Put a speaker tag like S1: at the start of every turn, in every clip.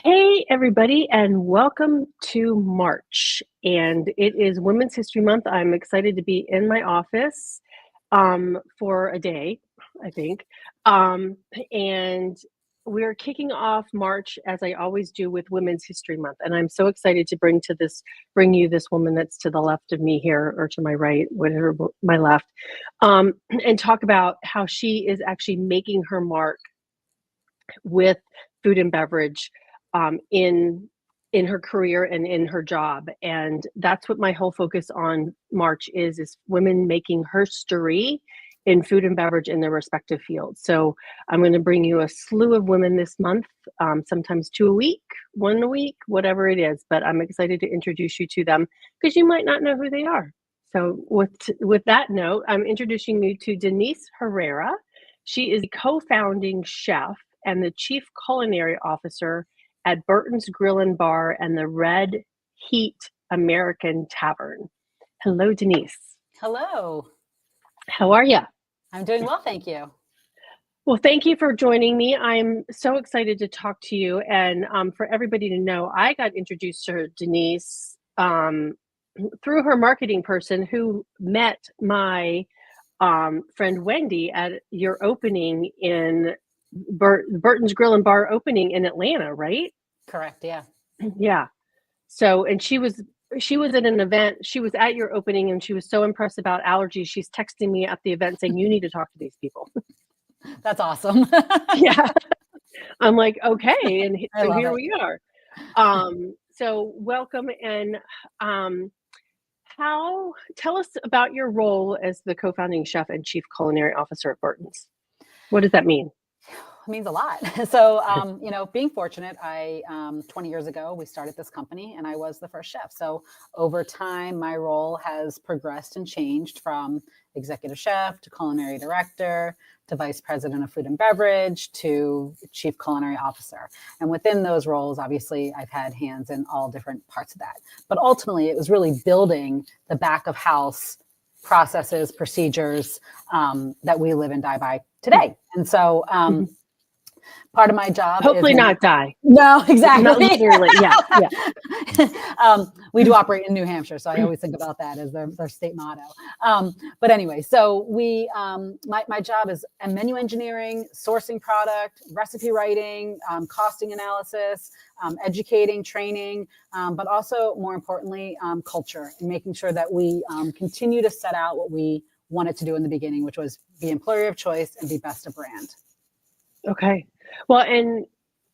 S1: Hey, everybody, and welcome to March. And it is Women's History Month. I'm excited to be in my office for a day, I think. Um, and we're kicking off March, as I always do, with Women's History Month. And I'm so excited to bring you this woman that's to the left of me here, or to my right, whatever, my left, and talk about how she is actually making her mark with food and beverage in her career and in her job. And that's what my whole focus on March is women making HERStory in food and beverage in their respective fields. So I'm going to bring you a slew of women this month, sometimes two a week, one a week, whatever it is. But I'm excited to introduce you to them because you might not know who they are. So with that note, I'm introducing you to Denise Herrera. She is a co-founding chef and the chief culinary officer at Burtons Grill and Bar and the Red Heat American Tavern. Hello, Denise.
S2: Hello.
S1: How are you?
S2: I'm doing well, thank you.
S1: Well, thank you for joining me. I'm so excited to talk to you. And for everybody to know, I got introduced to Denise through her marketing person who met my friend Wendy at your opening in Burton's Grill and Bar opening in Atlanta, right?
S2: Correct, yeah.
S1: Yeah. So, and she was at an event, she was at your opening and she was so impressed about allergies. She's texting me at the event saying, you need to talk to these people.
S2: That's awesome.
S1: Yeah. I'm like, okay. And so here
S2: it.
S1: we are. So welcome. And tell us about your role as the co-founding chef and chief culinary officer at Burton's. What does that mean?
S2: It means a lot. So, being fortunate, 20 years ago, we started this company and I was the first chef. So over time, my role has progressed and changed from executive chef to culinary director to vice president of food and beverage to chief culinary officer. And within those roles, obviously, I've had hands in all different parts of that. But ultimately, it was really building the back of house processes, procedures that we live and die by today. And so part of my job
S1: hopefully
S2: is
S1: not die.
S2: No, exactly.
S1: Not literally. Yeah.
S2: We do operate in New Hampshire, so I always think about that as their state motto. But anyway, so we my job is menu engineering, sourcing product, recipe writing, costing analysis, educating, training, but also more importantly, culture, and making sure that we continue to set out what we wanted to do in the beginning, which was be employer of choice and be best of brand.
S1: Okay. Well, and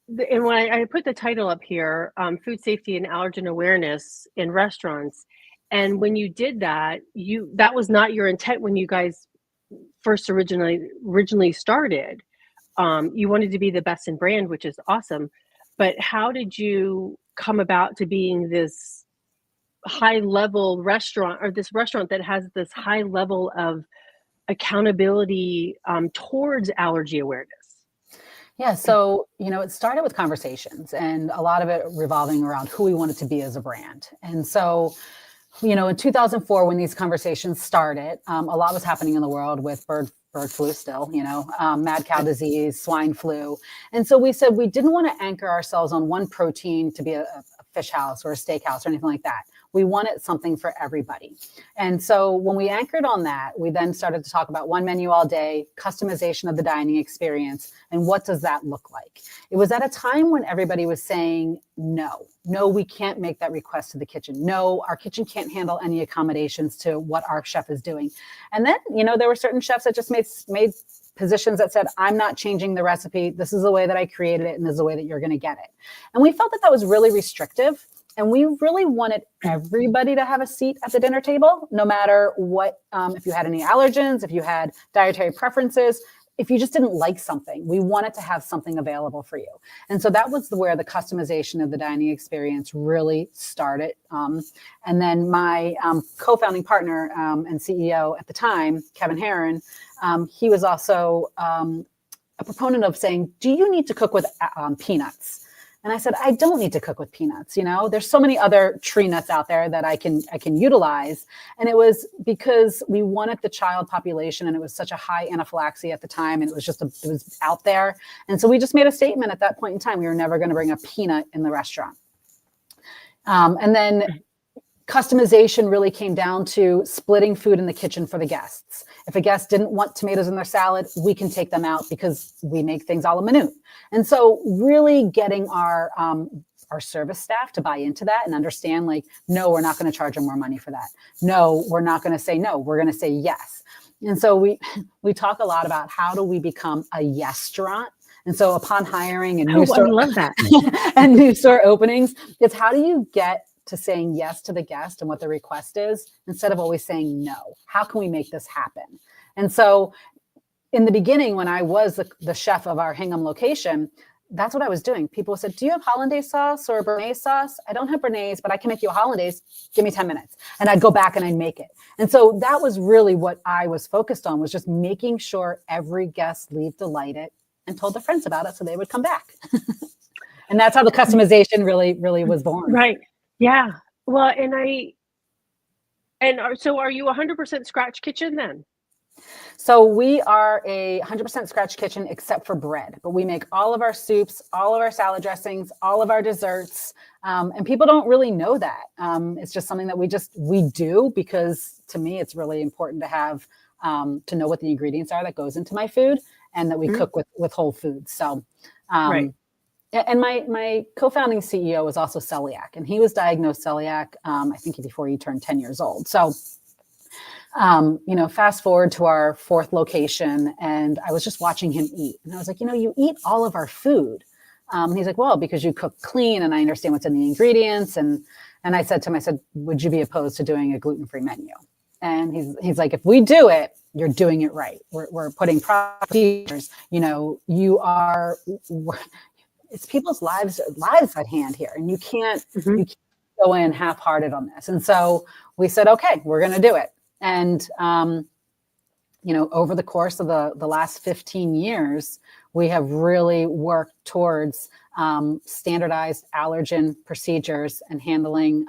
S1: when I put the title up here, food safety and allergen awareness in restaurants. And when you did that, that was not your intent when you guys first originally started. You wanted to be the best in brand, which is awesome. But how did you come about to being this high level restaurant, or this restaurant that has this high level of accountability towards allergy awareness?
S2: Yeah, so, it started with conversations and a lot of it revolving around who we wanted to be as a brand. And so, in 2004, when these conversations started, a lot was happening in the world with bird flu still, mad cow disease, swine flu. And so we said we didn't want to anchor ourselves on one protein to be a fish house or a steak house or anything like that. We wanted something for everybody. And so when we anchored on that, we then started to talk about one menu all day, customization of the dining experience, and what does that look like? It was at a time when everybody was saying, no, we can't make that request to the kitchen. No, our kitchen can't handle any accommodations to what our chef is doing. And then, there were certain chefs that just made positions that said, I'm not changing the recipe. This is the way that I created it, and this is the way that you're going to get it. And we felt that was really restrictive. And we really wanted everybody to have a seat at the dinner table, no matter what, if you had any allergens, if you had dietary preferences, if you just didn't like something, we wanted to have something available for you. And so that was where the customization of the dining experience really started. And then my co-founding partner and CEO at the time, Kevin Herrera, he was also a proponent of saying, do you need to cook with peanuts? And I said, I don't need to cook with peanuts. There's so many other tree nuts out there that I can utilize. And it was because we wanted the child population, and it was such a high anaphylaxis at the time. And it was out there. And so we just made a statement at that point in time. We were never going to bring a peanut in the restaurant. And then customization really came down to splitting food in the kitchen for the guests. If a guest didn't want tomatoes in their salad, we can take them out because we make things a la minute. And so really getting our service staff to buy into that and understand, like, no, we're not going to charge them more money for that. No, we're not going to say no. We're going to say yes. And so we talk a lot about how do we become a yes-restaurant. And so upon hiring and new store,
S1: I love that.
S2: and new store openings, it's how do you get to saying yes to the guest and what the request is instead of always saying no? How can we make this happen? And so in the beginning, when I was the chef of our Hingham location, that's what I was doing. People said, do you have hollandaise sauce or béarnaise sauce? I don't have béarnaise, but I can make you a hollandaise. Give me 10 minutes. And I'd go back and I'd make it. And so that was really what I was focused on, was just making sure every guest leave delighted and told their friends about it so they would come back. And that's how the customization really, really was born.
S1: Right. Yeah. Well, so are you 100% scratch kitchen then?
S2: So we are a 100% scratch kitchen except for bread, but we make all of our soups, all of our salad dressings, all of our desserts. And people don't really know that. It's just something that we do because to me, it's really important to have, to know what the ingredients are that goes into my food and that we cook with whole foods. So,
S1: right.
S2: And my co-founding CEO was also celiac, and he was diagnosed celiac, I think before he turned 10 years old. So, fast forward to our fourth location, and I was just watching him eat. And I was like, you eat all of our food. He's like, well, because you cook clean and I understand what's in the ingredients. And I said to him, would you be opposed to doing a gluten-free menu? And he's like, if we do it, you're doing it right. We're putting proper features, it's people's lives at hand here. And you can't go in half-hearted on this. And so we said, okay, we're going to do it. And, over the course of the last 15 years, we have really worked towards standardized allergen procedures and handling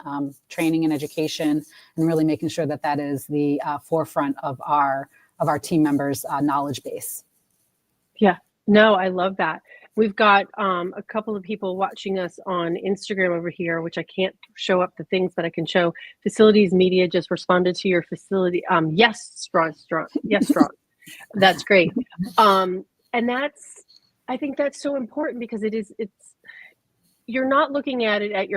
S2: training and education, and really making sure that is the forefront of our team members' knowledge base.
S1: Yeah, no, I love that. We've got a couple of people watching us on Instagram over here, which I can't show up the things that I can show. Facilities Media just responded to your facility. Yes, strong. That's great. And I think that's so important because you're not looking at it at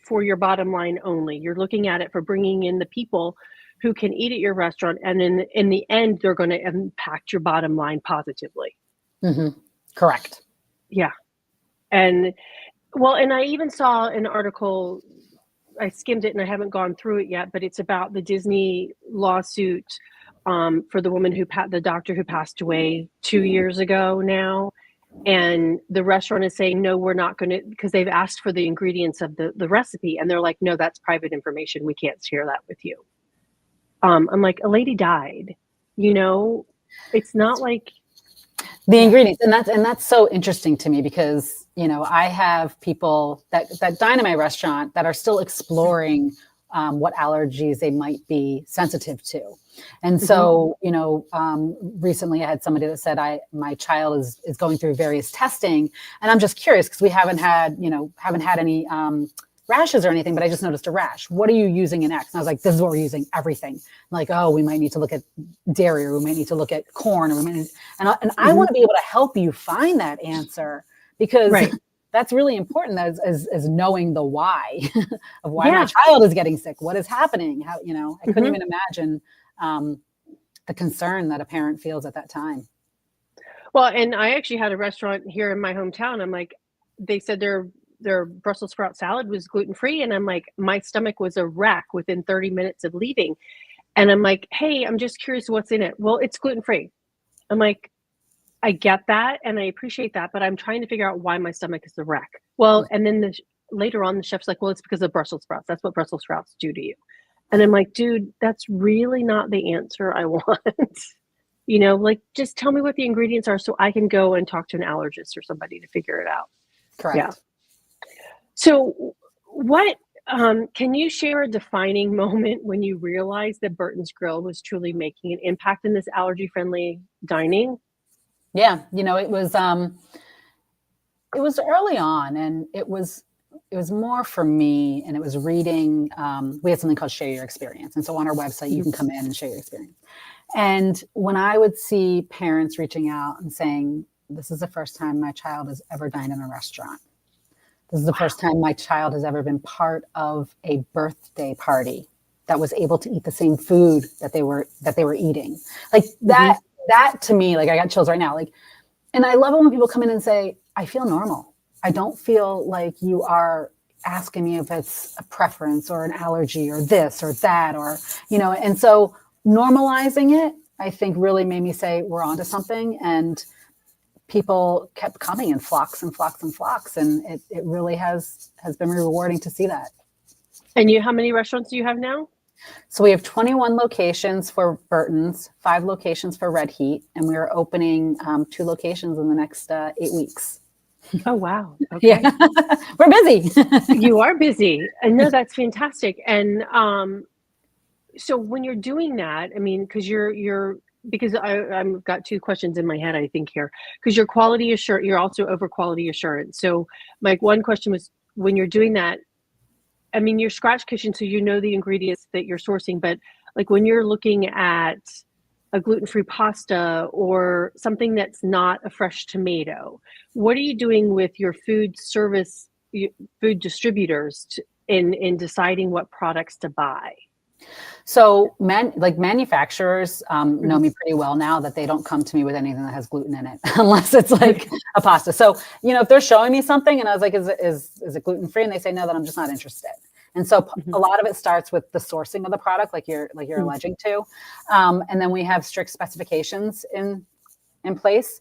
S1: for your bottom line only. You're looking at it for bringing in the people who can eat at your restaurant. And in the end, they're going to impact your bottom line positively.
S2: Mm-hmm. Correct.
S1: Yeah. And I even saw an article, I skimmed it and I haven't gone through it yet, but it's about the Disney lawsuit for the doctor who passed away 2 years ago now. And the restaurant is saying, no, we're not going to, because they've asked for the ingredients of the recipe. And they're like, no, that's private information. We can't share that with you. I'm like, a lady died, it's not like
S2: the ingredients. And that's so interesting to me because, I have people that dine in my restaurant that are still exploring what allergies they might be sensitive to. And so, recently I had somebody that said, my child is going through various testing, and I'm just curious because we haven't had any rashes or anything, but I just noticed a rash. What are you using in X? And I was like, this is what we're using, everything. I'm like, oh, we might need to look at dairy, or we might need to look at corn, and I want to be able to help you find that answer because that's really important as knowing the why of why my child is getting sick, what is happening, how, I couldn't even imagine the concern that a parent feels at that time.
S1: Well, and I actually had a restaurant here in my hometown. I'm like, they said their Brussels sprout salad was gluten-free. And I'm like, my stomach was a wreck within 30 minutes of leaving. And I'm like, hey, I'm just curious what's in it. Well, it's gluten-free. I'm like, I get that. And I appreciate that, but I'm trying to figure out why my stomach is a wreck. Well, and then later on the chef's like, well, it's because of Brussels sprouts. That's what Brussels sprouts do to you. And I'm like, dude, that's really not the answer I want. Just tell me what the ingredients are so I can go and talk to an allergist or somebody to figure it out.
S2: Correct.
S1: So, what can you share a defining moment when you realized that Burton's Grill was truly making an impact in this allergy-friendly dining?
S2: Yeah, it was early on, and it was more for me, and it was reading. We had something called Share Your Experience, and so on our website you
S1: Mhm.
S2: can come in and share your experience. And when I would see parents reaching out and saying, "This is the first time my child has ever dined in a restaurant. This is the first time my child has ever been part of a birthday party that was able to eat the same food that they were eating." Like
S1: Mhm.
S2: that to me, like I got chills right now. Like, and I love it when people come in and say, "I feel normal. I don't feel like you are asking me if it's a preference or an allergy or this or that," or, and so normalizing it, I think really made me say we're onto something. And people kept coming in flocks and flocks and flocks. And it really has been rewarding to see that.
S1: And how many restaurants do you have now?
S2: So we have 21 locations for Burton's, 5 locations for Red Heat, and we are opening 2 locations in the next 8 weeks.
S1: Oh, wow.
S2: Yeah,
S1: Okay.
S2: we're busy.
S1: You are busy. And no, that's fantastic. And so when you're doing that, I mean, because I've got two questions in my head, I think here, because you're also over quality assurance. So my one question was, when you're doing that, I mean, you're scratch kitchen, so you know the ingredients that you're sourcing, but like when you're looking at a gluten-free pasta or something that's not a fresh tomato, what are you doing with your food distributors in deciding what products to buy?
S2: So, manufacturers know
S1: Mhm.
S2: me pretty well now, that they don't come to me with anything that has gluten in it unless it's like a pasta. So, if they're showing me something and I was like, is it gluten free? And they say no, then I'm just not interested. And so
S1: Mhm.
S2: a lot of it starts with the sourcing of the product, like you're
S1: Mhm.
S2: alleging to, and then we have strict specifications in place.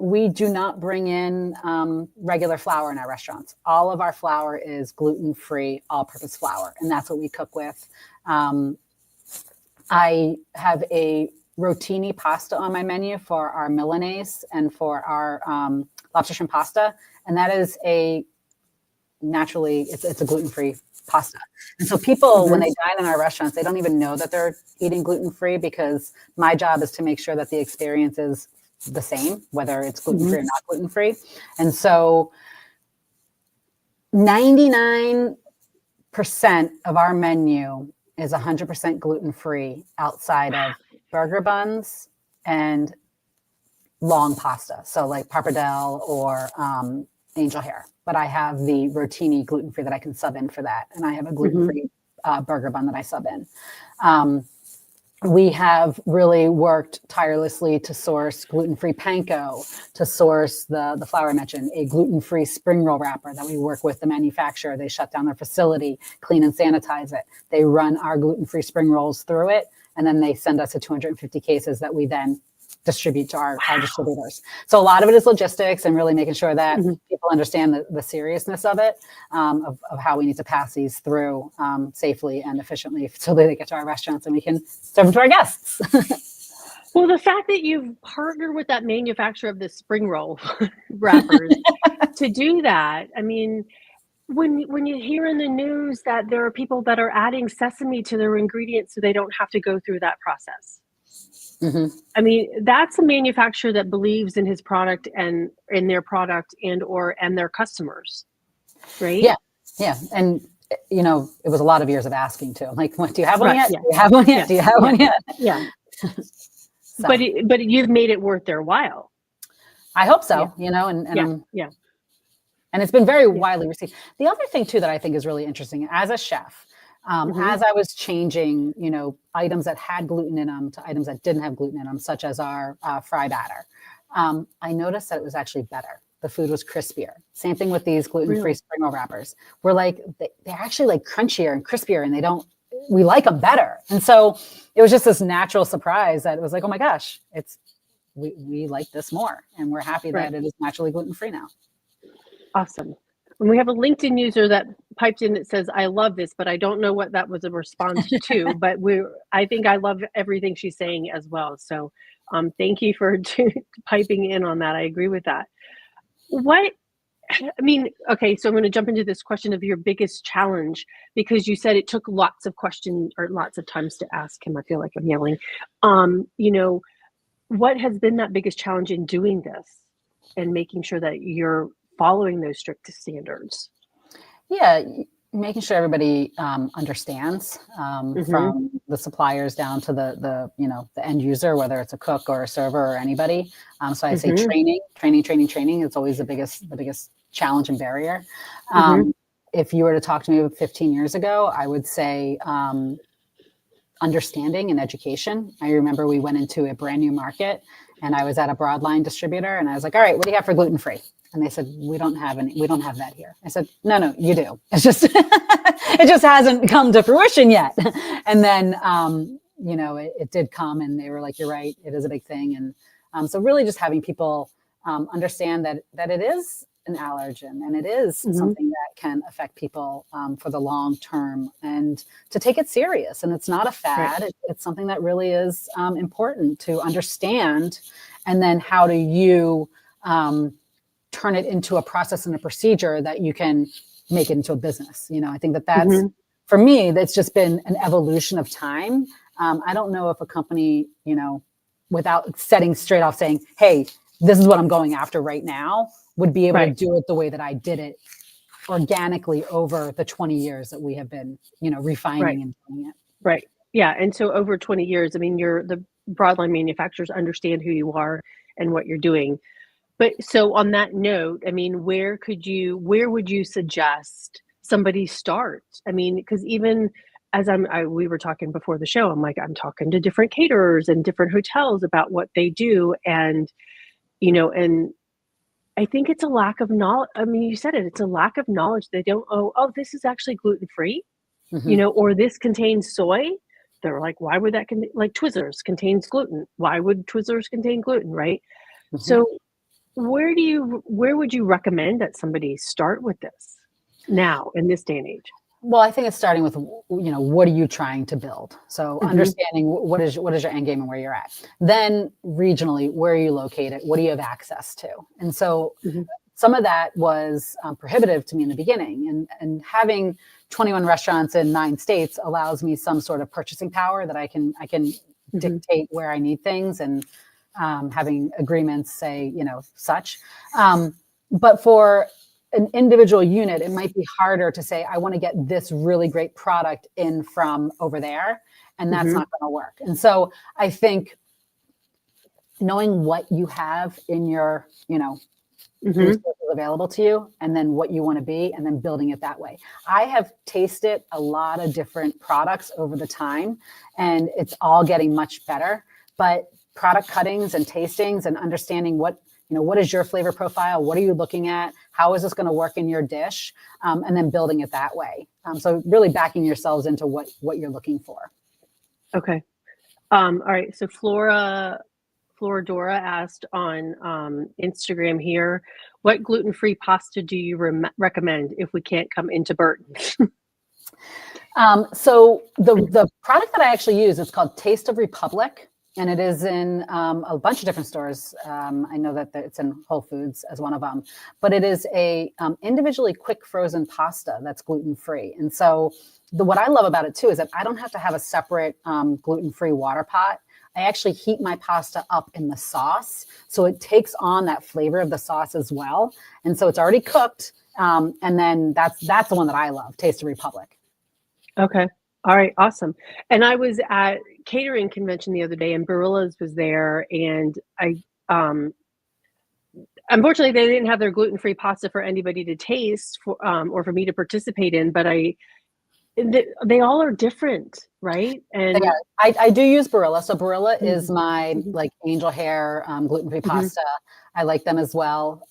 S2: We do not bring in regular flour in our restaurants. All of our flour is gluten-free, all-purpose flour, and that's what we cook with. Um, I have a rotini pasta on my menu for our Milanese and for our lobster shrimp pasta, and that is it's a gluten-free pasta. And so people, when
S1: Mhm.
S2: they dine in our restaurants, they don't even know that they're eating gluten-free, because my job is to make sure that the experience is the same, whether it's
S1: Mhm.
S2: gluten-free or not gluten-free. And so 99% of our menu is 100% gluten-free outside of burger buns and long pasta. So like pappardelle or angel hair. But I have the rotini gluten-free that I can sub in for that. And I have a
S1: Mhm.
S2: gluten-free burger bun that I sub in. Um, we have really worked tirelessly to source gluten-free panko, to source the flour I mentioned, a gluten-free spring roll wrapper that we work with the manufacturer. They shut down their facility, clean and sanitize it. They run our gluten-free spring rolls through it, and then they send us to 250 cases that we then distribute to our distributors. So a lot of it is logistics and really making sure that
S1: Mhm.
S2: people understand the seriousness of it, of how we need to pass these through safely and efficiently so that they get to our restaurants and we can serve them to our guests.
S1: Well, the fact that you've partnered with that manufacturer of the spring roll wrappers to do that, I mean, when you hear in the news that there are people that are adding sesame to their ingredients so they don't have to go through that process.
S2: Mhm.
S1: I mean, that's a manufacturer that believes in his product and in their product and their customers, right?
S2: Yeah, yeah, and it was a lot of years of asking too. I'm like, what, do you have one
S1: Right,
S2: yet?
S1: yeah,
S2: Do you have one yet?
S1: yeah,
S2: Do you have
S1: yeah,
S2: one yet?
S1: yeah.
S2: So
S1: But you've made it worth their while.
S2: I hope
S1: Yeah,
S2: so. And
S1: yeah,
S2: I'm
S1: yeah,
S2: and it's been very
S1: yeah.
S2: widely received. The other thing too that I think is really interesting as a chef,
S1: Mhm,
S2: as I was changing, items that had gluten in them to items that didn't have gluten in them, such as our fry batter, I noticed that it was actually better. The food was crispier. Same thing with these gluten-free
S1: really.
S2: spring roll wrappers. We're like, they're actually like crunchier and crispier, and we like them better. And so it was just this natural surprise that it was like, oh my gosh, we like this more, and we're happy
S1: Right.
S2: that it is naturally gluten-free now.
S1: Awesome. And we have a LinkedIn user that piped in that says, "I love this," but I don't know what that was a response to, but I think I love everything she's saying as well. So, thank you for piping in on that. I agree with that. What I mean, okay, so I'm going to jump into this question of your biggest challenge because you said it took lots of questions or lots of times to ask him. I feel like I'm yelling. You know, what has been that biggest challenge in doing this and making sure that you're following those strict standards?
S2: Yeah, making sure everybody understands,
S1: Mm-hmm.
S2: from the suppliers down to the end user, whether it's a cook or a server or anybody. So I say
S1: Mm-hmm.
S2: training. It's always the biggest challenge and barrier.
S1: Mm-hmm.
S2: Um, if you were to talk to me 15 years ago, I would say understanding and education. I remember we went into a brand new market and I was at a broadline distributor and I was like, all right, what do you have for gluten free? And they said, we don't have that here. I said, no, you do. It's just, it just hasn't come to fruition yet. And then, it did come and they were like, you're right. It is a big thing. And so really just having people understand that it is an allergen and it is
S1: Mm-hmm.
S2: something that can affect people for the long term, and to take it serious. And it's not a
S1: Right.
S2: fad. It's something that really is important to understand. And then how do you turn it into a process and a procedure that you can make it into a business? I think that's
S1: Mm-hmm.
S2: for me, that's just been an evolution of time. I don't know if a company, without setting straight off saying, hey, this is what I'm going after right now, would be able to
S1: Right.
S2: do it the way that I did it organically over the 20 years that we have been,
S1: Right.
S2: refining and doing it.
S1: Right. Yeah. And so over 20 years, I mean, the broadline manufacturers understand who you are and what you're doing. But so on that note, I mean, where would you suggest somebody start? I mean, because even as we were talking before the show, I'm like, I'm talking to different caterers and different hotels about what they do. And I think it's a lack of knowledge. I mean, you said it, it's a lack of knowledge. They don't, oh, this is actually gluten free,
S2: Mm-hmm.
S1: or this contains soy. They're like, why would that like Twizzlers contains gluten? Why would Twizzlers contain gluten, right?
S2: Mm-hmm.
S1: So where would you recommend that somebody start with this now in this day and age?
S2: Well, I think it's starting with, what are you trying to build? So
S1: Hmm.
S2: understanding what is your end game and where you're at. Then regionally, where are you located? What do you have access to? And so
S1: Hmm.
S2: some of that was prohibitive to me in the beginning, and having 21 restaurants in 9 states allows me some sort of purchasing power that I can
S1: Hmm.
S2: dictate where I need things, and having agreements say, such. But for an individual unit, it might be harder to say, I want to get this really great product in from over there, and that's
S1: Hmm.
S2: not going to work. And so I think knowing what you have in your,
S1: Hmm.
S2: resources available to you, and then what you want to be, and then building it that way. I have tasted a lot of different products over the time, and it's all getting much better. But product cuttings and tastings and understanding what is your flavor profile, what are you looking at, how is this going to work in your dish, and then building it that way. So really backing yourselves into what you're looking for.
S1: Okay. All right. So Floradora asked on Instagram here, what gluten-free pasta do you recommend if we can't come into Burtons?
S2: So the product that I actually use is called Taste of Republic, and it is in a bunch of different stores. I know that it's in Whole Foods as one of them, but it is a individually quick frozen pasta that's gluten free. And so what I love about it too is that I don't have to have a separate gluten free water pot. I actually heat my pasta up in the sauce, so it takes on that flavor of the sauce as well. And so it's already cooked, and then that's the one that I love, Taste of Republic.
S1: Okay. All right. Awesome. And I was at catering convention the other day and Barilla's was there and um, unfortunately they didn't have their gluten-free pasta for anybody to taste or for me to participate in, but they all are different, right?
S2: They
S1: And
S2: are. I do use Barilla. So Barilla is
S1: mhm.
S2: my
S1: Mhm.
S2: like angel hair gluten-free
S1: Mhm.
S2: pasta. I like them as well.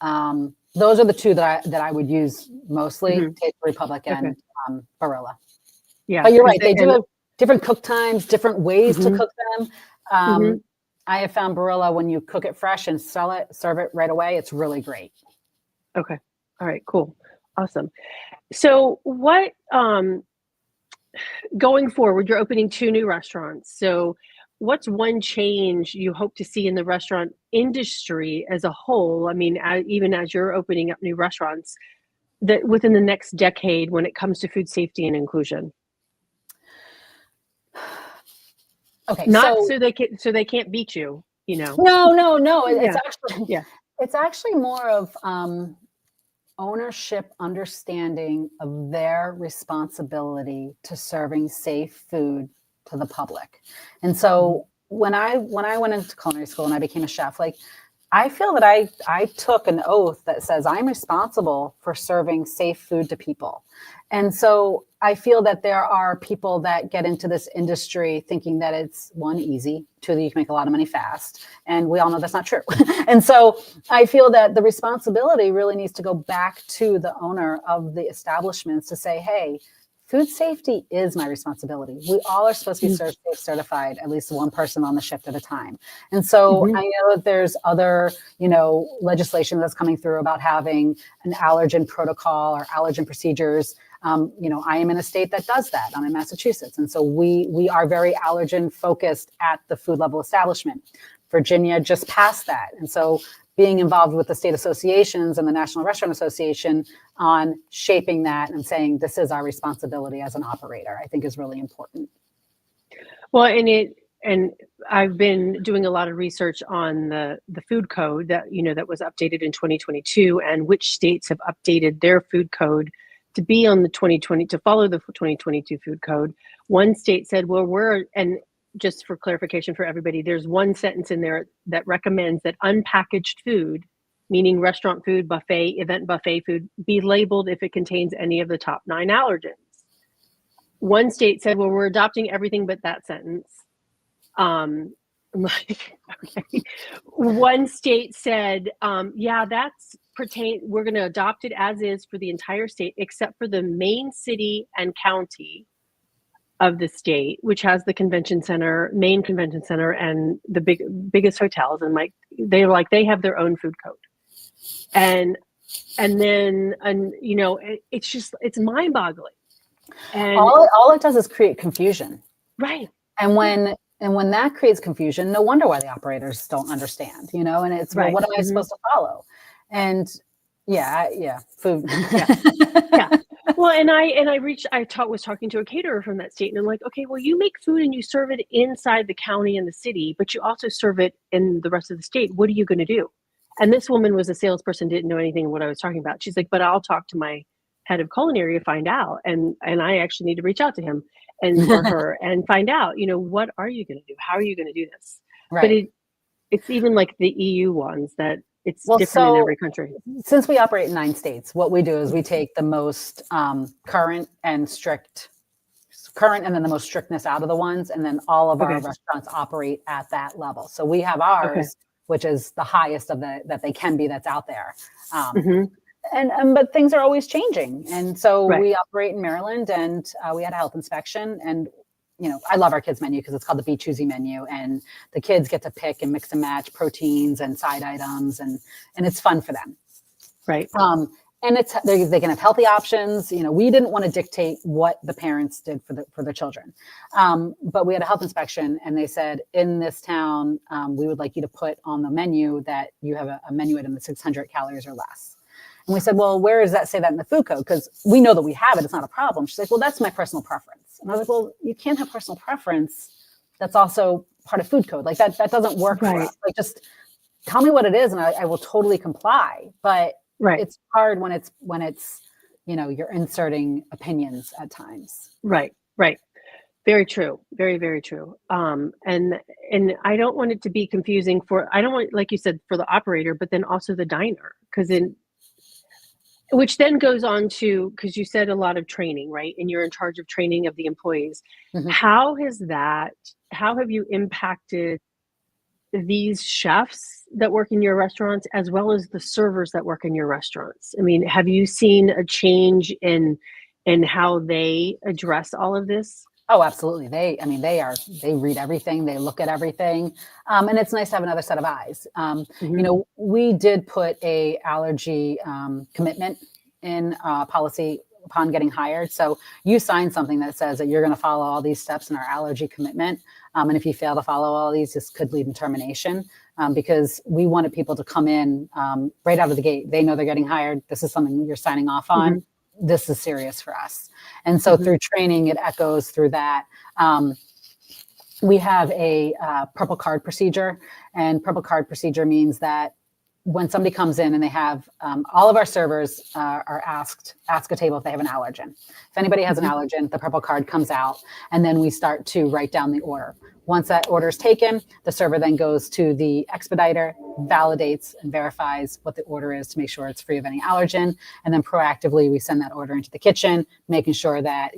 S2: Those are the two that I would use mostly,
S1: Mhm.
S2: Taste Republic
S1: Okay.
S2: and Barilla.
S1: Yeah,
S2: But you're
S1: because
S2: right. They do have different cook times, different ways to
S1: mhm.
S2: cook them.
S1: Mhm.
S2: I have found Barilla, when you cook it fresh and serve it right away, it's really great.
S1: Okay. All right, cool. Awesome. So what going forward, you're opening 2 new restaurants. So what's one change you hope to see in the restaurant industry as a whole? I mean, even as you're opening up new restaurants, that within the next decade when it comes to food safety and inclusion?
S2: Okay,
S1: Not
S2: so
S1: so they can't beat you, you know?
S2: no. It's
S1: Yeah,
S2: actually
S1: yeah.
S2: it's actually more of ownership, understanding of their responsibility to serving safe food to the public. And
S1: Mhm.
S2: so when I went into culinary school and I became a chef, like I feel that I took an oath that says I'm responsible for serving safe food to people. And so I feel that there are people that get into this industry thinking that it's one, easy, two, that you can make a lot of money fast. And we all know that's not true. And so I feel that the responsibility really needs to go back to the owner of the establishments to say, hey, food safety is my responsibility. We all are supposed to be safe certified, at least one person on the shift at a time. And so
S1: Mhm.
S2: I know that there's other, legislation that's coming through about having an allergen protocol or allergen procedures. I am in a state that does that. I'm in Massachusetts. And so we are very allergen focused at the food level establishment. Virginia just passed that. And so being involved with the state associations and the National Restaurant Association on shaping that and saying this is our responsibility as an operator, I think is really important.
S1: Well, and I've been doing a lot of research on the food code that was updated in 2022, and which states have updated their food code to be on the 2020 to follow the 2022 food code. One state said, well, and just for clarification for everybody, there's one sentence in there that recommends that unpackaged food, meaning restaurant food, buffet, event buffet food, be labeled if it contains any of the top 9 allergens. One state said, well, we're adopting everything but that sentence. Like, okay. One state said, yeah, we're going to adopt it as is for the entire state, except for the main city and county of the state, which has the main convention center, and the biggest hotels. And they have their own food code. And then, it's mind boggling. And
S2: all it does is create confusion.
S1: right.
S2: And when that creates confusion, no wonder why the operators don't understand, and it's, well,
S1: Right.
S2: what am I supposed to follow? And food.
S1: Yeah. Well, and was talking to a caterer from that state, and I'm like, okay, well, you make food and you serve it inside the county and the city, but you also serve it in the rest of the state. What are you going to do? And this woman was a salesperson, didn't know anything of what I was talking about. She's like, but I'll talk to my head of culinary to find out. And I actually need to reach out to him or her and find out, what are you going to do? How are you going to do this? But
S2: Right.
S1: it's even like the EU ones that it's
S2: Well,
S1: different in
S2: so
S1: every country.
S2: since we operate in 9 states, what we do is we take the most current and then the most strictness out of the ones, and then all of our
S1: Okay.
S2: restaurants operate at that level. So we have
S1: Okay.
S2: ours, which is the highest of that they can be that's out there.
S1: Mm-hmm.
S2: But things are always changing. And so
S1: Right.
S2: we operate in Maryland, and we had a health inspection, and I love our kids menu because it's called the Be Choosy menu, and the kids get to pick and mix and match proteins and side items, and it's fun for them.
S1: Right.
S2: And they can have healthy options. We didn't want to dictate what the parents did for their children. But we had a health inspection, and they said, in this town, we would like you to put on the menu that you have a menu item that's 600 calories or less. And we said, well, where does that say that in the food code? Because we know that we have it. It's not a problem. She's like, well, that's my personal preference. And I was like, well, you can't have personal preference. That's also part of food code. Like that doesn't work for us. Like, just tell me what it is, and I will totally comply. But it's hard when it's you're inserting opinions at times.
S1: Right. Very true. Very, very true. And I don't want it to be confusing I don't want, like you said, for the operator, but then also the diner, which then goes on to, because you said a lot of training, right? And you're in charge of training of the employees.
S2: Mm-hmm.
S1: How have you impacted these chefs that work in your restaurants, as well as the servers that work in your restaurants? I mean, have you seen a change in how they address all of this?
S2: Oh, absolutely. They read everything. They look at everything. And it's nice to have another set of eyes. We did put a allergy commitment in policy upon getting hired. So you sign something that says that you're going to follow all these steps in our allergy commitment. And if you fail to follow all these, this could lead to termination, because we wanted people to come in right out of the gate. They know they're getting hired. This is something you're signing off on. This is serious for us. And so through training, it echoes through that. We have a purple card procedure, and purple card procedure means that when somebody comes in and they have, all of our servers are ask a table if they have an allergen. If anybody has an allergen, the purple card comes out, and then we start to write down the order. Once that order is taken, the server then goes to the expediter, validates and verifies what the order is to make sure it's free of any allergen. And then proactively, we send that order into the kitchen, making sure that,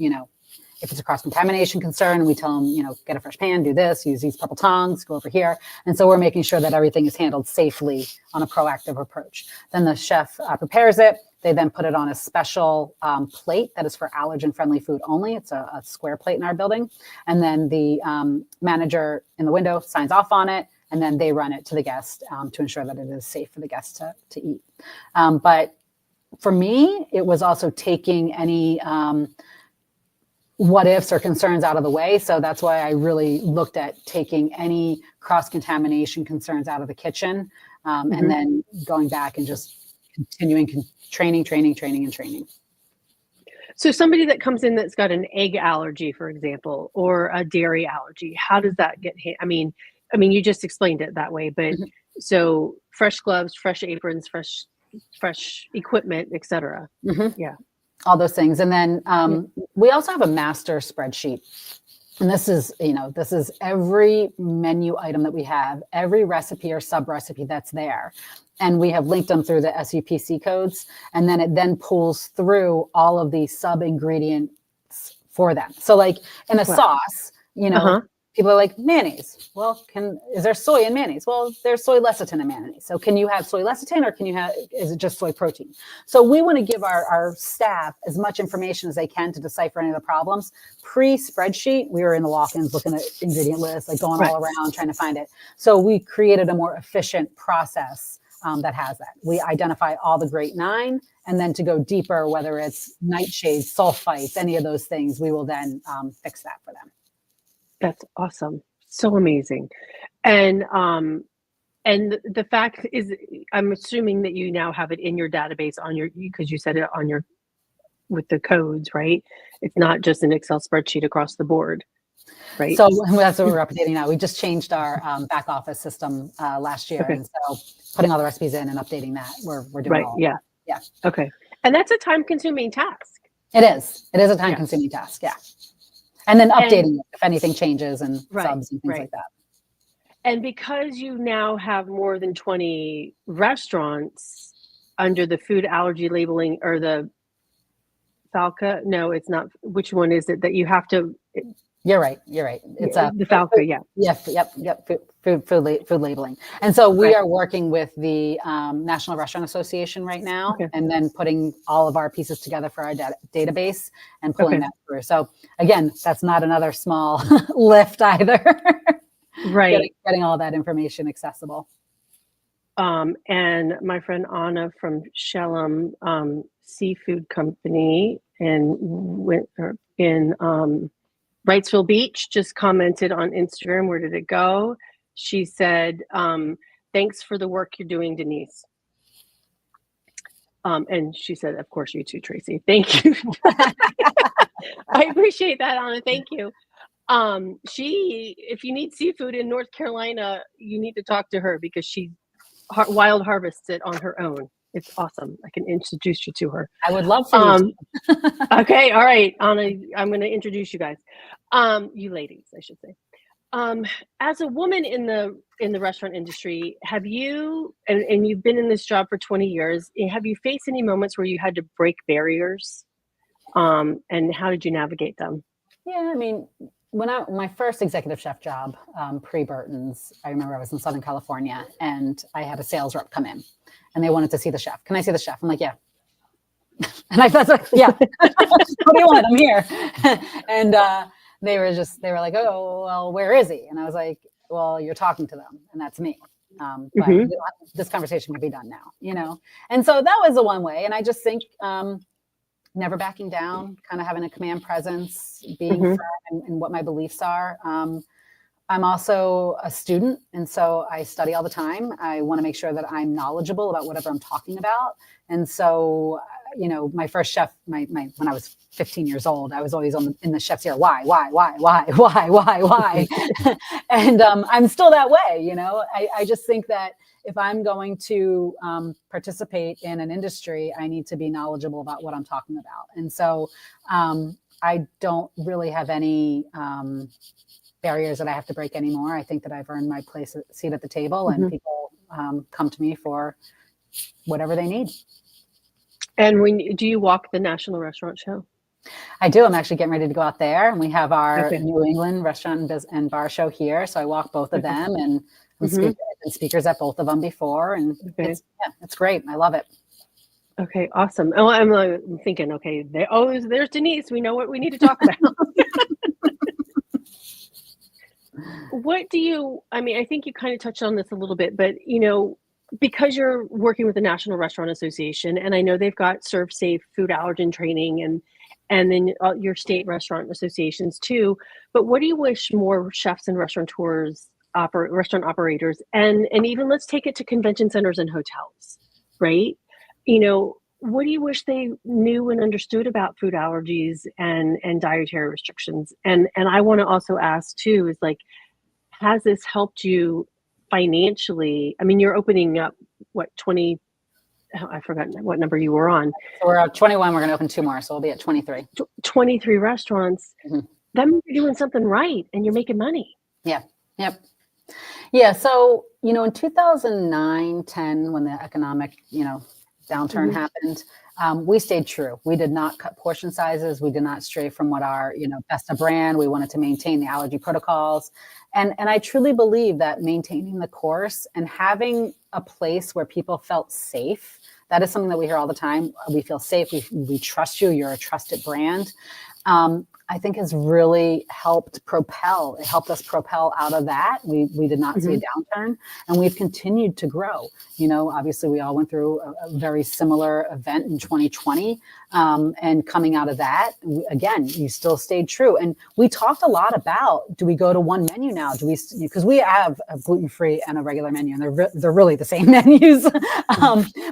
S2: if it's a cross-contamination concern, we tell them, get a fresh pan, do this, use these purple tongs, go over here. And so we're making sure that everything is handled safely on a proactive approach. Then the chef prepares it. They then put it on a special plate that is for allergen-friendly food only. It's a square plate in our building. And then the manager in the window signs off on it, and then they run it to the guest to ensure that it is safe for the guest to eat. But for me, it was also taking any what ifs or concerns out of the way. So that's why I really looked at taking any cross-contamination concerns out of the kitchen, and then going back and just continuing training.
S1: So somebody that comes in that's got an egg allergy, for example, or a dairy allergy, how does that get I mean, you just explained it that way, but so fresh gloves, fresh aprons, fresh equipment, etc. Yeah.
S2: All those things. And then we also have a master spreadsheet. And this is every menu item that we have, every recipe or sub recipe that's there. And we have linked them through the SUPC codes. And then it then pulls through all of the sub ingredients for them. So like in a sauce, people are like, mayonnaise. Well, is there soy in mayonnaise? Well, there's soy lecithin in mayonnaise. So can you have soy lecithin, or is it just soy protein? So we want to give our staff as much information as they can to decipher any of the problems. Pre-spreadsheet, we were in the walk-ins looking at ingredient lists, like going all around trying to find it. So we created a more efficient process that has that. We identify all the great 9, and then to go deeper, whether it's nightshades, sulfites, any of those things, we will then fix that for them.
S1: That's awesome. So amazing. And the fact is, I'm assuming that you now have it in your database because you said it with the codes, right? It's not just an Excel spreadsheet across the board, right?
S2: So that's what we're updating now. We just changed our back office system last year. And so putting all the recipes in and updating that, we're doing all
S1: yeah.
S2: Yeah.
S1: Okay. And that's a time-consuming task.
S2: It is. It is a time-consuming task. Yeah. And then updating it if anything changes and subs and things like that.
S1: And because you now have more than 20 restaurants under the food allergy labeling, or the FALCA, no, it's not. Which one is it that you have to?
S2: You're right. It's
S1: the FALCA, yeah.
S2: Yep. Food labeling. And so we are working with the National Restaurant Association right now, and then putting all of our pieces together for our database and pulling that through. So again, that's not another small lift either.
S1: Right.
S2: Getting all that information accessible.
S1: And my friend Anna from Shellam Seafood Company in Wrightsville Beach just commented on Instagram. Where did it go? She said, thanks for the work you're doing, Denise. And she said, of course, you too, Tracy. Thank you. I appreciate that, Anna. Thank you. If you need seafood in North Carolina, you need to talk to her, because she wild harvests it on her own. It's awesome. I can introduce you to her.
S2: I would love to.
S1: Okay. All right, Anna, I'm going to introduce you guys. You ladies, I should say. As a woman in the restaurant industry, have you, and you've been in this job for 20 years, have you faced any moments where you had to break barriers? And how did you navigate them?
S2: Yeah, I mean, my first executive chef job, pre-Burtons, I remember I was in Southern California, and I had a sales rep come in, and they wanted to see the chef. Can I see the chef? I'm like, yeah. And I thought, yeah. What do you want? I'm here. And they were like, oh, well, where is he? And I was like, well, you're talking to them, and that's me. But this conversation can be done now, And so that was the one way. And I just think, never backing down, kind of having a command presence, being firm in what my beliefs are. I'm also a student, and so I study all the time. I want to make sure that I'm knowledgeable about whatever I'm talking about. And so, my first chef, when I was 15 years old, I was always in the chef's ear. Why? And I'm still that way. I just think that if I'm going to participate in an industry, I need to be knowledgeable about what I'm talking about. And so I don't really have any barriers that I have to break anymore. I think that I've earned my seat at the table, and people come to me for whatever they need.
S1: And do you walk the National Restaurant Show?
S2: I do. I'm actually getting ready to go out there, and we have our New England Restaurant and Bar Show here. So I walk both of them, and I've been speakers at both of them before, and it's great. I love it.
S1: Okay, awesome. Oh, I'm thinking, okay, there's Denise. We know what we need to talk about. I think you kind of touched on this a little bit, but because you're working with the National Restaurant Association, and I know they've got Serve Safe food allergen training and then your state restaurant associations too. But what do you wish more chefs and restaurateurs, restaurant operators, and even let's take it to convention centers and hotels, right? What do you wish they knew and understood about food allergies and dietary restrictions? And I want to also ask too, is like, has this helped you financially? I mean, you're opening up I forgot what number you were on.
S2: So we're at 21. We're going to open 2 more. So we'll be at 23.
S1: 23 restaurants. That means you're doing something right and you're making money.
S2: Yeah. Yep. Yeah. So, in 2009, 10, when the economic, downturn happened, we stayed true. We did not cut portion sizes. We did not stray from what our, best of brand. We wanted to maintain the allergy protocols. And I truly believe that maintaining the course and having a place where people felt safe, that is something that we hear all the time. We feel safe. We trust you. You're a trusted brand. I think has really helped us propel out of that. We did not see a downturn, and we've continued to grow. Obviously we all went through a very similar event in 2020. And coming out of that, again, you still stayed true. And we talked a lot about, do we go to one menu now? Because we have a gluten-free and a regular menu, and they're really the same menus.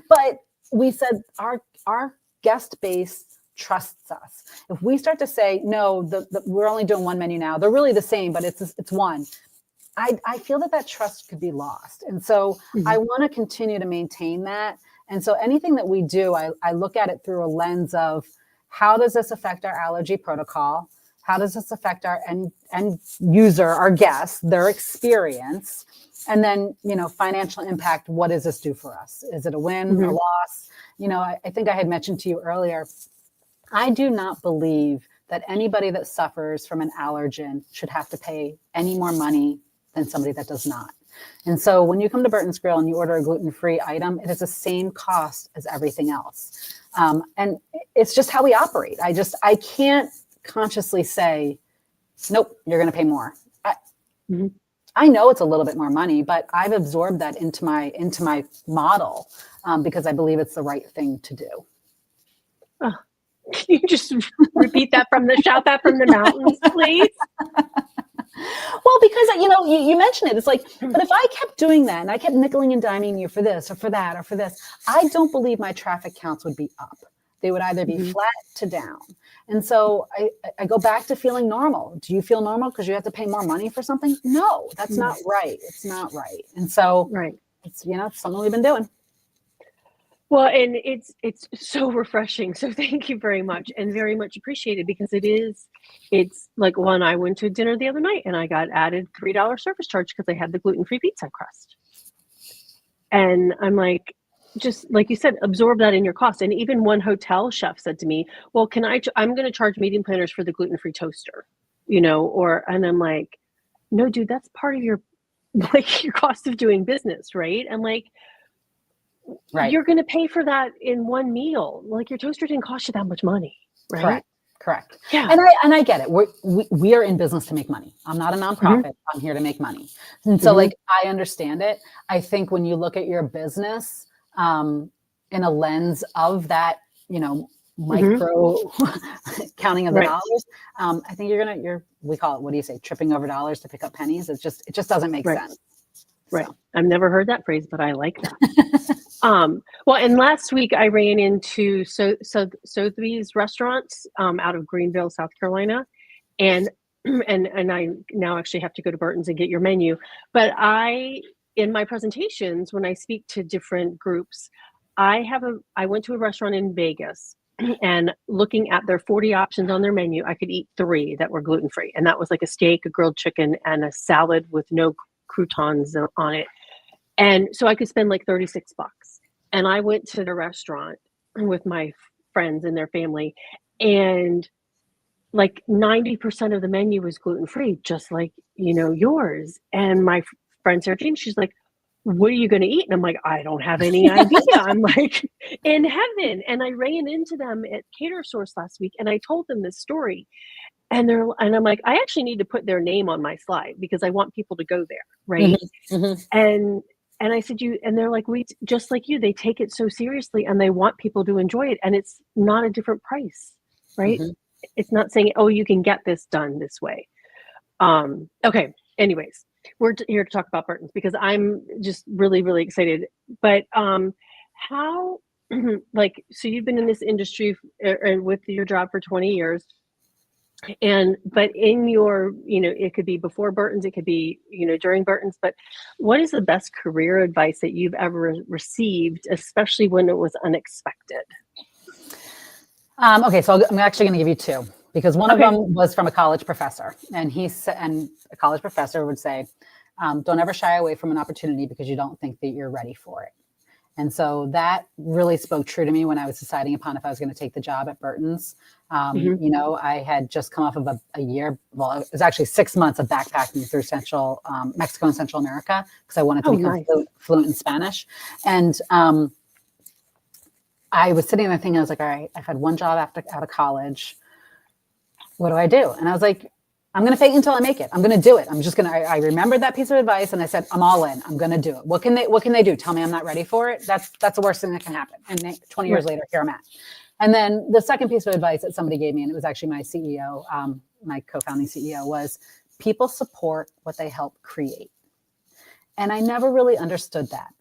S2: But we said our guest base trusts us. If we start to say, no, we're only doing one menu now, they're really the same, but it's one. I feel that trust could be lost. And so I want to continue to maintain that. And so anything that we do, I look at it through a lens of, how does this affect our allergy protocol? How does this affect our end user, our guests, their experience? And then, financial impact, what does this do for us? Is it a win, a loss? I think I had mentioned to you earlier, I do not believe that anybody that suffers from an allergen should have to pay any more money than somebody that does not. And so when you come to Burtons Grill and you order a gluten-free item, it is the same cost as everything else. And it's just how we operate. I can't consciously say, nope, you're going to pay more. I know it's a little bit more money, but I've absorbed that into my model because I believe it's the right thing to do.
S1: Oh. Can you just shout that from the mountains, please?
S2: Well, because, you mentioned it. It's like, but if I kept doing that and I kept nickeling and diming you for this or for that or for this, I don't believe my traffic counts would be up. They would either be flat to down. And so I go back to feeling normal. Do you feel normal because you have to pay more money for something? No, that's not right. It's not right. And so it's, it's something we've been doing.
S1: Well, and it's so refreshing. So thank you very much, and very much appreciated, because it's like, when I went to dinner the other night and I got added $3 service charge because I had the gluten-free pizza crust. And I'm like, just like you said, absorb that in your cost. And even one hotel chef said to me, well, I'm going to charge meeting planners for the gluten-free toaster, and I'm like, no, dude, that's part of your cost of doing business. Right. I'm like, right. You're going to pay for that in one meal. Like, your toaster didn't cost you that much money, right?
S2: Correct.
S1: Yeah.
S2: And I get it. We are in business to make money. I'm not a nonprofit. I'm here to make money. And so I understand it. I think when you look at your business in a lens of that, micro counting of the
S1: Right.
S2: dollars, I think we call it, what do you say, tripping over dollars to pick up pennies. It just doesn't make
S1: Right.
S2: sense.
S1: Right.
S2: So.
S1: I've never heard that phrase, but I like that. Well, and last week I ran into Sotheby's restaurants out of Greenville, South Carolina, and and I now actually have to go to Burton's and get your menu. But in my presentations, when I speak to different groups, I went to a restaurant in Vegas, and looking at their 40 options on their menu, I could eat 3 that were gluten free, and that was like a steak, a grilled chicken, and a salad with no croutons on it. And so I could spend like $36. And I went to the restaurant with my friends and their family, and like 90% of the menu was gluten-free, just like, yours. And my friend Sarah Jean, she's like, what are you going to eat? And I'm like, I don't have any idea. I'm like in heaven. And I ran into them at Cater Source last week, and I told them this story. And I'm like, I actually need to put their name on my slide because I want people to go there, right? And I said, and they're like, we just like you, they take it so seriously and they want people to enjoy it. And it's not a different price, right? It's not saying, oh, you can get this done this way. Okay. Anyways, we're here to talk about Burtons because I'm just really, really excited. But how, so you've been in this industry and with your job for 20 years. But in your, it could be before Burtons, it could be, during Burtons, but what is the best career advice that you've ever received, especially when it was unexpected?
S2: Okay, so I'm actually going to give you 2 because one of them was from a college professor, and a college professor would say, don't ever shy away from an opportunity because you don't think that you're ready for it. And so that really spoke true to me when I was deciding upon if I was going to take the job at Burtons. I had just come off of a year, well, it was actually 6 months of backpacking through Mexico and Central America because I wanted to become fluent in Spanish. And I was sitting there thinking, I was like, all right, I've had one job out of college. What do I do? And I was like, I'm going to fake until I make it. I'm going to do it. I remembered that piece of advice and I said, I'm all in. I'm going to do it. What can they do? Tell me I'm not ready for it. That's the worst thing that can happen. And 20 years later, here I'm at. And then the second piece of advice that somebody gave me, and it was actually my CEO, my co-founding CEO, was people support what they help create. And I never really understood that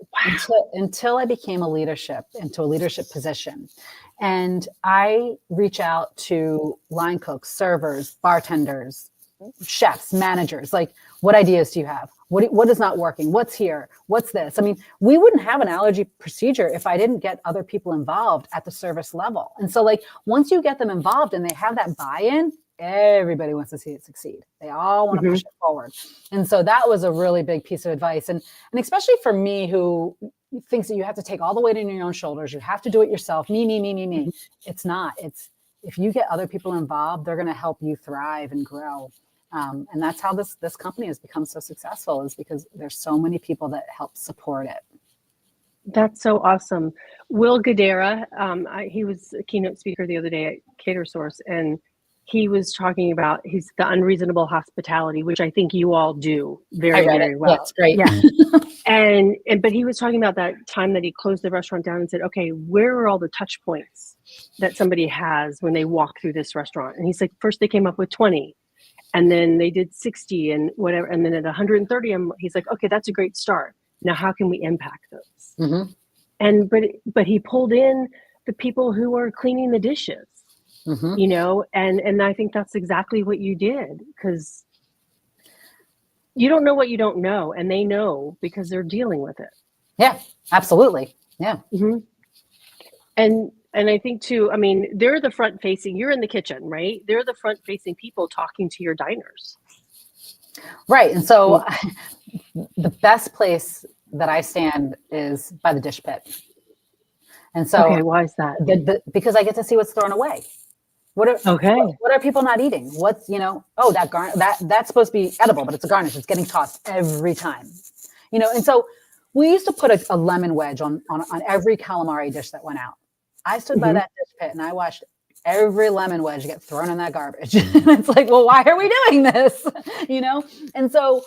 S2: until I became into a leadership position. And I reach out to line cooks, servers, bartenders, chefs, managers, like, what ideas do you have? What is not working? What's here? What's this? I mean, we wouldn't have an allergy procedure if I didn't get other people involved at the service level. And so like, once you get them involved and they have that buy-in, everybody wants to see it succeed. They all want to push it forward. And so that was a really big piece of advice. And especially for me, who thinks that you have to take all the weight in your own shoulders, you have to do it yourself, me. It's not. It's, if you get other people involved, they're going to help you thrive and grow. And that's how this company has become so successful, is because there's so many people that help support it.
S1: That's so awesome. Will Guidera, he was a keynote speaker the other day at Cater Source, and he was talking about the unreasonable hospitality, which I think you all do very well.
S2: Yeah, it's great.
S1: Yeah. But he was talking about that time that he closed the restaurant down and said, okay, where are all the touch points that somebody has when they walk through this restaurant? And he's like, first they came up with 20. And then they did 60 and whatever. And then at 130, he's like, okay, that's a great start. Now, how can we impact those? And, but he pulled in the people who are cleaning the dishes, and I think that's exactly what you did, because you don't know what you don't know, and they know because they're dealing with it.
S2: Yeah, absolutely. Yeah.
S1: And I think too, I mean, they're the front facing, you're in the kitchen, right? They're the front facing people talking to your diners.
S2: Right. And so the best place that I stand is by the dish pit. And so,
S1: okay, why is that?
S2: Because I get to see what's thrown away. What are people not eating? What's, that's supposed to be edible, but it's a garnish. It's getting tossed every time, and so we used to put a lemon wedge on every calamari dish that went out. I stood by that dish pit and I watched every lemon wedge get thrown in that garbage. And it's like, well, why are we doing this? And so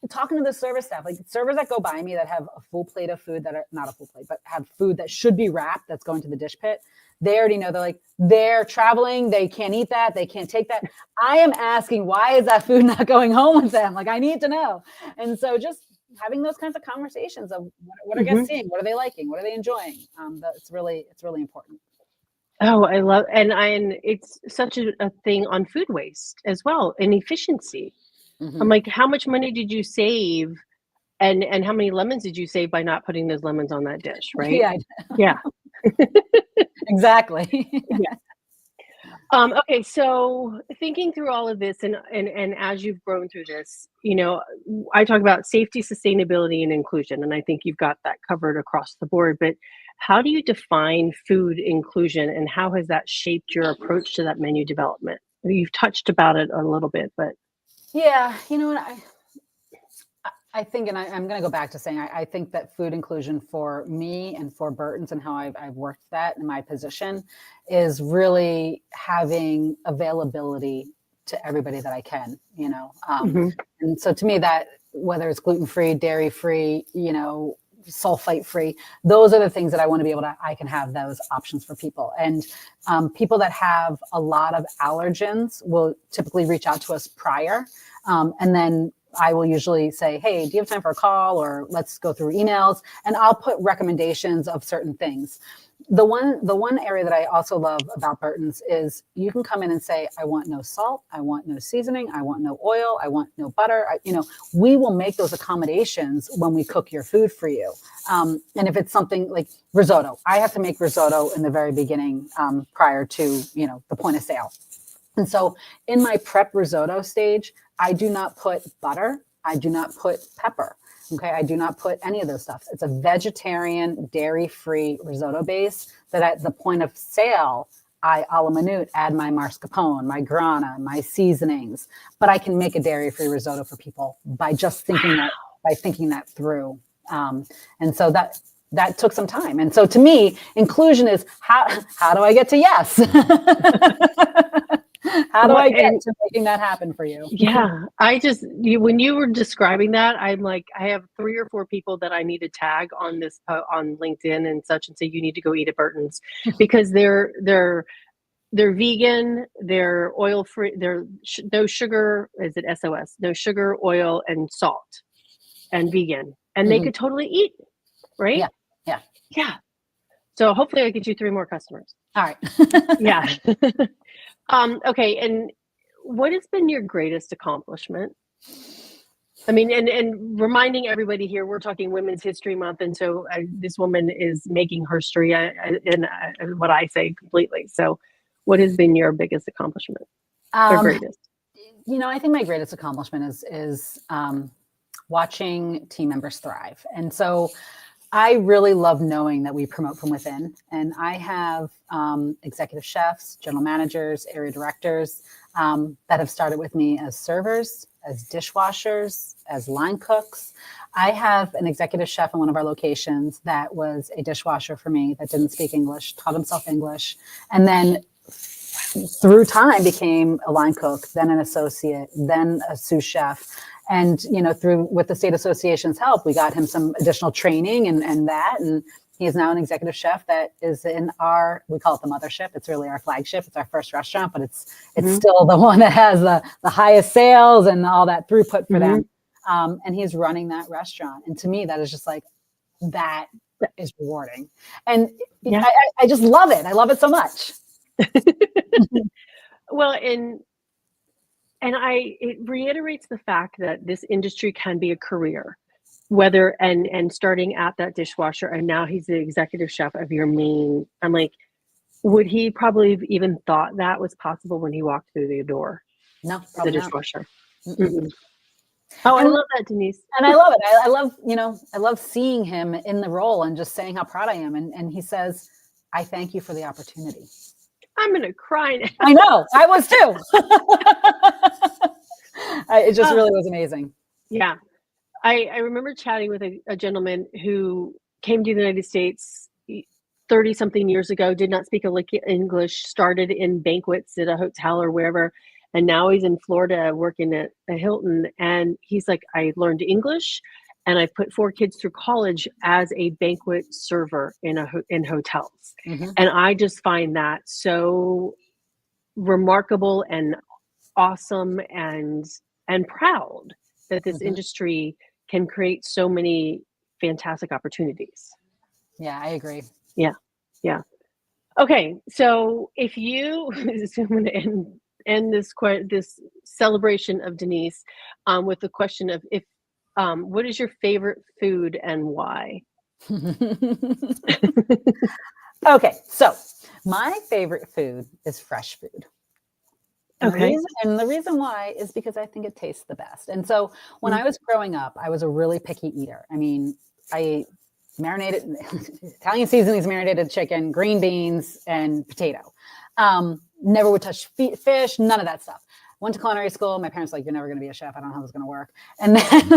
S2: talking to the service staff, like servers that go by me that have a full plate of food that are not a full plate, but have food that should be wrapped, that's going to the dish pit. They already know. They're like, they're traveling. They can't eat that. They can't take that. I am asking, why is that food not going home with them? Like, I need to know. And so just having those kinds of conversations of what are guests seeing? What are they liking? What are they enjoying? It's really important.
S1: Oh, I love, and it's such a thing on food waste as well, and efficiency. I'm like, how much money did you save, and how many lemons did you save by not putting those lemons on that dish, right?
S2: Yeah. Exactly.
S1: Yeah. Okay, so thinking through all of this, and as you've grown through this, I talk about safety, sustainability, and inclusion, and I think you've got that covered across the board. But how do you define food inclusion, and how has that shaped your approach to that menu development? You've touched about it a little bit, but
S2: yeah, I think, and I'm going to go back to saying, I think that food inclusion for me and for Burtons and how I've worked that in my position is really having availability to everybody that I can, and so to me that, whether it's gluten-free, dairy-free, sulfite-free, those are the things that I want to be able to, I can have those options for people. And people that have a lot of allergens will typically reach out to us prior. And then I will usually say, hey, do you have time for a call, or let's go through emails, and I'll put recommendations of certain things. The one area that I also love about Burtons is you can come in and say, I want no salt, I want no seasoning, I want no oil, I want no butter. We will make those accommodations when we cook your food for you. And if it's something like risotto, I have to make risotto in the very beginning prior to, the point of sale. And so in my prep risotto stage, I do not put butter. I do not put pepper. Okay. I do not put any of those stuff. It's a vegetarian, dairy-free risotto base that at the point of sale, I, a la minute, add my mascarpone, my grana, my seasonings, but I can make a dairy-free risotto for people by just thinking that through. And so that took some time. And so to me, inclusion is how do I get to yes? How do I get to making that happen for you?
S1: Yeah, when you were describing that, I'm like, I have 3 or 4 people that I need to tag on this on LinkedIn and such, and say you need to go eat at Burtons, because they're vegan, they're oil free, they're no sugar. Is it SOS? No sugar, oil, and salt, and vegan, and they could totally eat, right? Yeah. So hopefully I get you 3 more customers.
S2: All right.
S1: Yeah. Okay, and what has been your greatest accomplishment? I mean, and reminding everybody here, we're talking Women's History Month, and so this woman is making her story in what I say completely. So, what has been your biggest accomplishment or greatest?
S2: I think my greatest accomplishment is watching team members thrive, and so I really love knowing that we promote from within. And I have executive chefs, general managers, area directors that have started with me as servers, as dishwashers, as line cooks. I have an executive chef in one of our locations that was a dishwasher for me that didn't speak English, taught himself English, and then through time became a line cook, then an associate, then a sous chef. And, with the state association's help, we got him some additional training and he is now an executive chef that is in we call it the mothership. It's really our flagship. It's our first restaurant, but it's still the one that has the highest sales and all that throughput for them. And he's running that restaurant. And to me, that is just like, that is rewarding. And I just love it. I love it so much.
S1: Well, it reiterates the fact that this industry can be a career, whether and starting at that dishwasher, and now he's the executive chef of your main. I'm like, would he probably have even thought that was possible when he walked through the door?
S2: No,
S1: the dishwasher. Oh, I love that, Denise.
S2: And I love it. I love seeing him in the role and just saying how proud I am. And he says, I thank you for the opportunity.
S1: I'm going to cry now.
S2: I know. I was too. It just really was amazing.
S1: Yeah. I remember chatting with a gentleman who came to the United States 30 something years ago, did not speak a lick of English, started in banquets at a hotel or wherever. And now he's in Florida working at a Hilton. And he's like, I learned English and I've put 4 kids through college as a banquet server in hotels.
S2: Mhm.
S1: And I just find that so remarkable and awesome and proud that this
S2: Mhm.
S1: industry can create so many fantastic opportunities.
S2: Yeah, I agree.
S1: Yeah. Yeah. Okay, so if you so I'm gonna end this celebration of Denise, with the question of if what is your favorite food and why?
S2: Okay, so my favorite food is fresh food. And
S1: Okay.
S2: the reason why is because I think it tastes the best. And so when
S1: Mm,
S2: I was growing up, I was a really picky eater. I mean, I marinated Italian seasonings, marinated chicken, green beans, and potato. Never would touch fish, none of that stuff. Went to culinary school. My parents were like, you're never going to be a chef. I don't know how this is going to work. And then,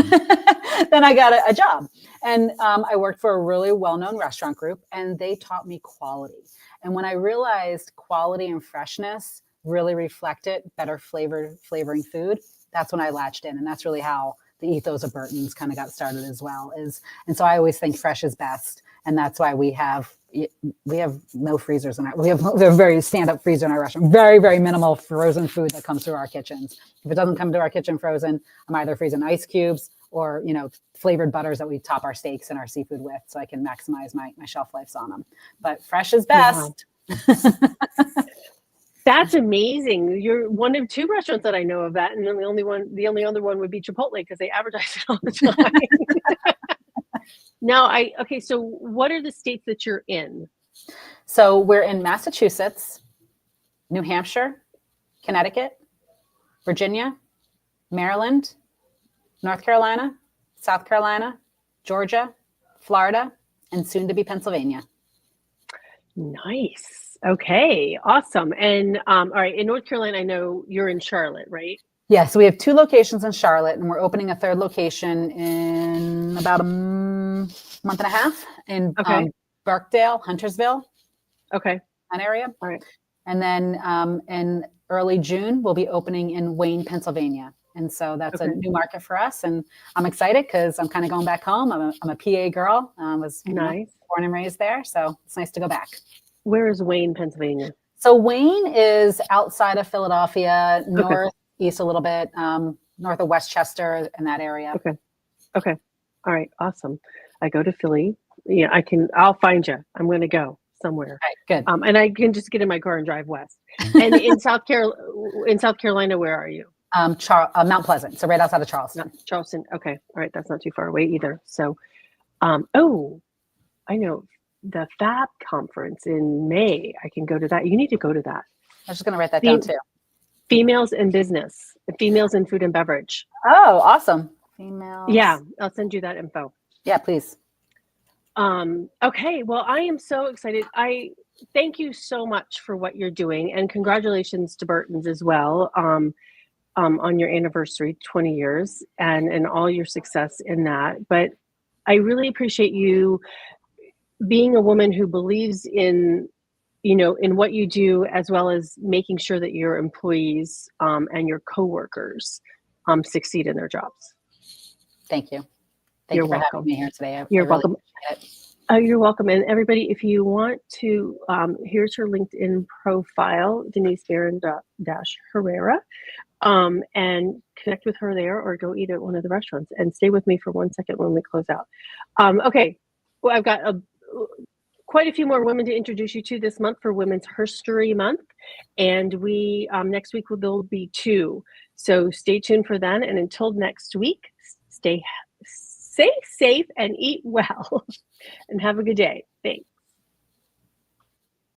S2: then I got a job. And I worked for a really well-known restaurant group, and they taught me quality. And when I realized quality and freshness really reflected better flavoring food, that's when I latched in. And that's really how the ethos of Burtons kind of got started as well. And so I always think fresh is best. And that's why we have no freezers in our, we have a very stand-up freezer in our restaurant. Very, very minimal frozen food that comes through our kitchens. If it doesn't come to our kitchen frozen, I'm either freezing ice cubes or, flavored butters that we top our steaks and our seafood with, so I can maximize my shelf lives on them. But fresh is
S1: wow.
S2: best.
S1: That's amazing. You're one of 2 restaurants that I know of that, and then the only other one would be Chipotle because they advertise it all the time. Okay, so what are the states that you're in?
S2: So we're in Massachusetts, New Hampshire, Connecticut, Virginia, Maryland, North Carolina, South Carolina, Georgia, Florida, and soon to be Pennsylvania.
S1: Nice. Okay, awesome. And all right, in North Carolina, I know you're in Charlotte, right?
S2: Yeah, so we have 2 locations in Charlotte, and we're opening a 3rd location in about a month and a half in
S1: Okay.
S2: Birkdale, Huntersville,
S1: Okay.
S2: that area.
S1: All right.
S2: And then in early June, we'll be opening in Wayne, Pennsylvania. And so that's a
S1: Okay.
S2: new market for us. And I'm excited because I'm kind of going back home. I'm a PA girl. I was
S1: Nice.
S2: born and raised there. So it's nice to go back.
S1: Where is Wayne, Pennsylvania?
S2: So Wayne is outside of Philadelphia,
S1: Okay.
S2: northeast a little bit, north of Westchester in that area.
S1: Okay. Okay. All right. Awesome. I go to Philly. Yeah, I'll find you. I'm going to go somewhere.
S2: Right, good.
S1: And I can just get in my car and drive west. And in South Carolina, where are you?
S2: Mount Pleasant, so right outside of Charleston.
S1: No, Charleston. Okay. All right. That's not too far away either. So, oh, I know the FAB conference in May. I can go to that. You need to go to that.
S2: I was just going to write that down too.
S1: Females in business, females in food and beverage.
S2: Oh, awesome. Females.
S1: Yeah. I'll send you that info.
S2: Yeah, please.
S1: Okay. Well, I am so excited. I thank you so much for what you're doing, and congratulations to Burtons as well. On your anniversary, 20 years, and all your success in that. But I really appreciate you being a woman who believes in what you do, as well as making sure that your employees and your coworkers succeed in their jobs.
S2: Thank you. Thank you for having me here today.
S1: You're welcome. You're welcome. And everybody, if you want to, here's her LinkedIn profile, Denise Herrera. And connect with her there, or go eat at one of the restaurants. And stay with me for 1 second when we close out. Okay, well, I've got quite a few more women to introduce you to this month for Women's HERStory Month, and we next week there'll be 2. So stay tuned for that. And until next week, stay safe and eat well, and have a good day. Thanks.